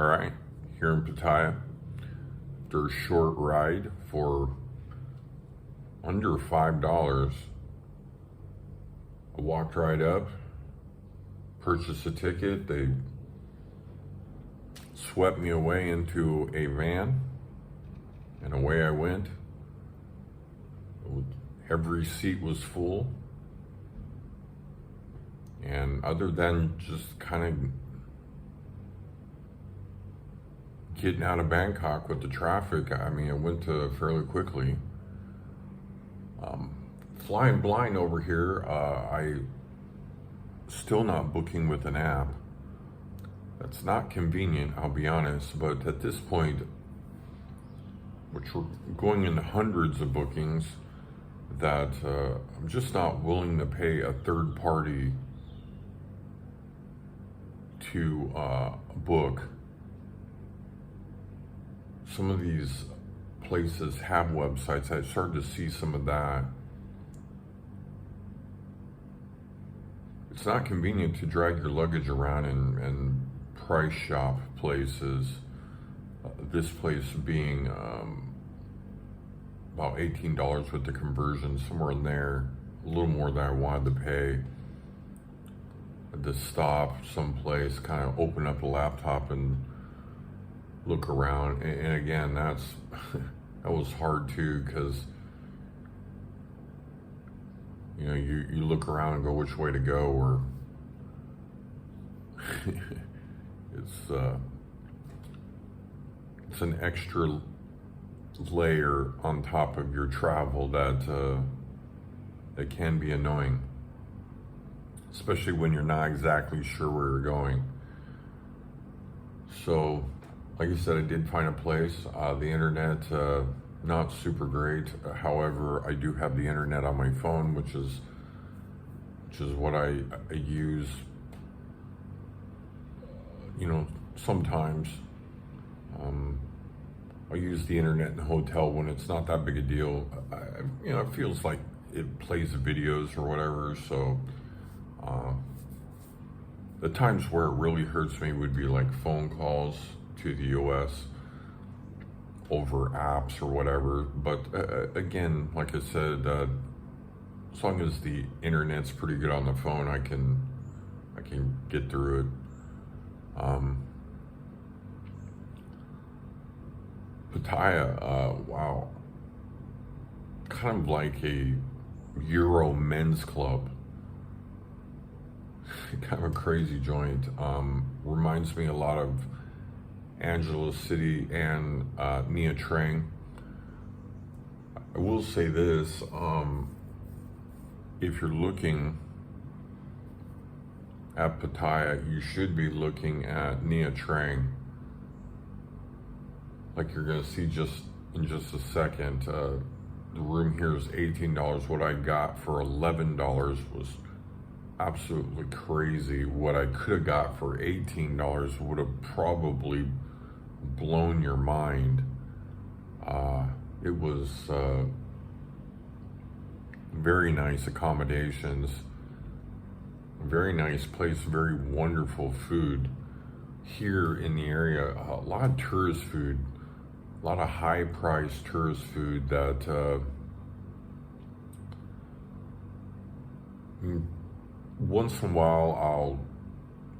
All right, here in Pattaya, after a short ride for under $5, I walked right up, purchased a ticket. They swept me away into a van, and away I went. Every seat was full, and other than just kind of getting out of Bangkok with the traffic, I mean, it went fairly quickly. Flying blind over here, I still not booking with an app. That's not convenient, I'll be honest, but at this point, which we're going into hundreds of bookings, that I'm just not willing to pay a third party to book. Some of these places have websites. I started to see some of that. It's not convenient to drag your luggage around and price shop places. This place being about $18 with the conversion, somewhere in there, a little more than I wanted to pay. To stop someplace, kind of open up the laptop and look around. And again, that was hard too, because you look around and go which way to go, or it's an extra layer on top of your travel that can be annoying, especially when you're not exactly sure where you're going. So, like I said, I did find a place. The internet, not super great. However, I do have the internet on my phone, which is what I use, sometimes. I use the internet in the hotel when it's not that big a deal. It feels like it plays videos or whatever, so the times where it really hurts me would be like phone calls to the US over apps or whatever. But again, like I said, as long as the internet's pretty good on the phone, I can get through it. Pattaya, wow, kind of like a Euro men's club. Kind of a crazy joint. Reminds me a lot of Angeles City and Nha Trang. I will say this, if you're looking at Pattaya, you should be looking at Nha Trang. Like you're gonna see in just a second. The room here is $18. What I got for $11 was absolutely crazy. What I could have got for $18 would have probably blown your mind. It was very nice accommodations, very nice place, very wonderful food. Here in the area, a lot of tourist food, a lot of high-priced tourist food that once in a while I'll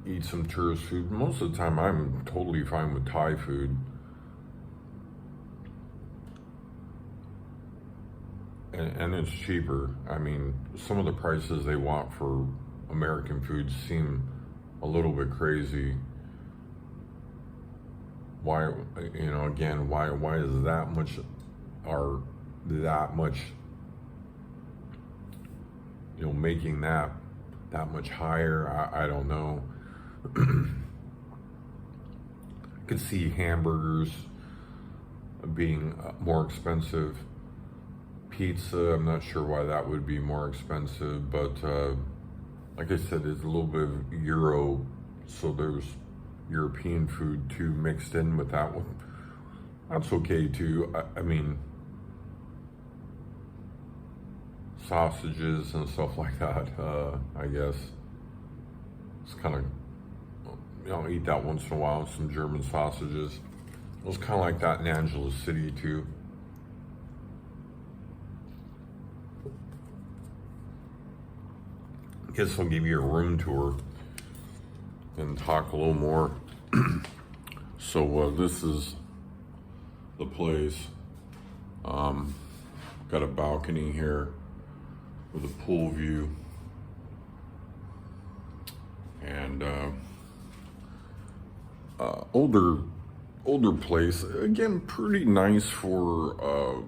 eat some tourist food. Most of the time I'm totally fine with Thai food. And it's cheaper. I mean, some of the prices they want for American food seem a little bit crazy. Why, again, why is that much, making that much higher? I don't know. I could see hamburgers being more expensive. Pizza, I'm not sure why that would be more expensive, but like I said, it's a little bit of Euro, so there's European food too mixed in with that one. That's okay too. I mean, sausages and stuff like that, I guess it's kind of eat that once in a while, some German sausages. It was kind of like that in Angeles City too. Guess I'll give you a room tour and talk a little more. So this is the place. Got a balcony here with a pool view, and older place. Again, pretty nice for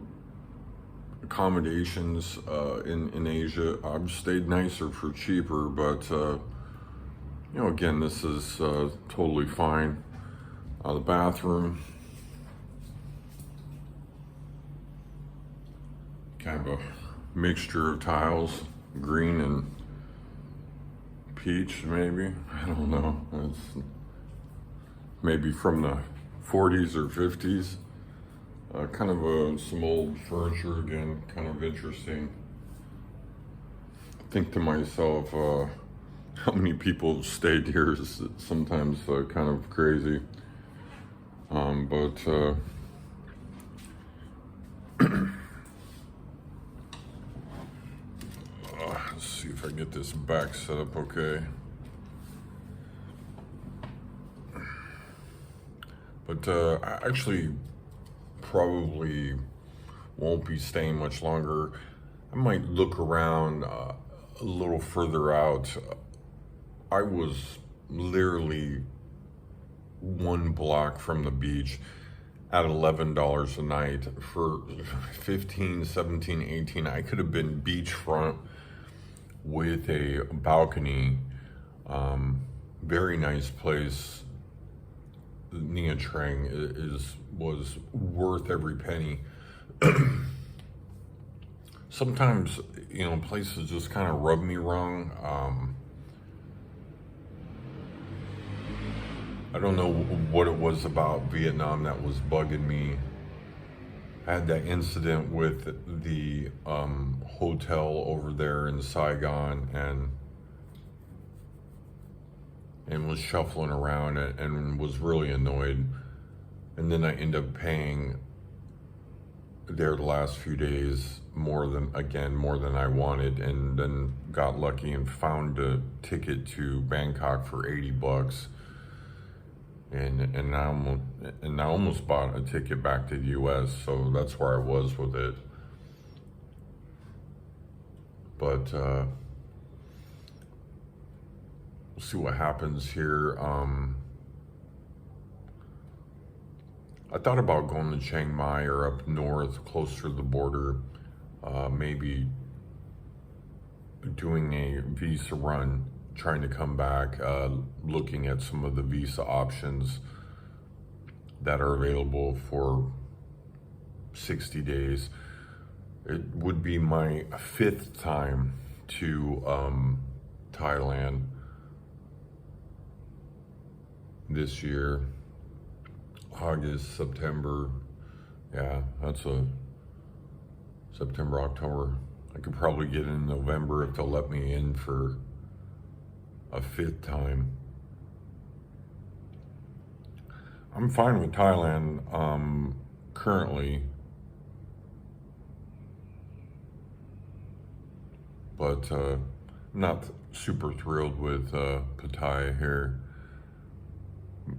accommodations in Asia. I've stayed nicer for cheaper, but again, this is totally fine. The bathroom, kind of a mixture of tiles, green and peach, maybe. I don't know. It's maybe from the 40s or 50s. Kind of some old furniture again, kind of interesting. I think to myself, how many people stayed here is sometimes kind of crazy. But let's see if I can get this back set up okay. But I actually probably won't be staying much longer. I might look around a little further out. I was literally one block from the beach at $11 a night for 15, 17, 18. I could have been beachfront with a balcony. Very nice place. Nha Trang was worth every penny. Sometimes, places just kind of rub me wrong. I don't know what it was about Vietnam that was bugging me. I had that incident with the hotel over there in Saigon, and was shuffling around and was really annoyed. And then I ended up paying there the last few days more than I wanted, and then got lucky and found a ticket to Bangkok for $80. And I almost bought a ticket back to the US, so that's where I was with it. But we'll see what happens here. I thought about going to Chiang Mai or up north, closer to the border, maybe doing a visa run, trying to come back, looking at some of the visa options that are available for 60 days. It would be my 5th time to Thailand this year. August, September, yeah, that's a September, October. I could probably get in November if they'll let me in for a 5th time. I'm fine with Thailand currently, but not super thrilled with Pattaya here.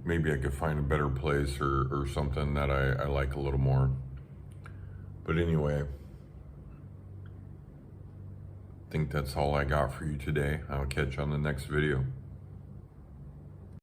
Maybe I could find a better place or something that I like a little more. But anyway, I think that's all I got for you today. I'll catch you on the next video.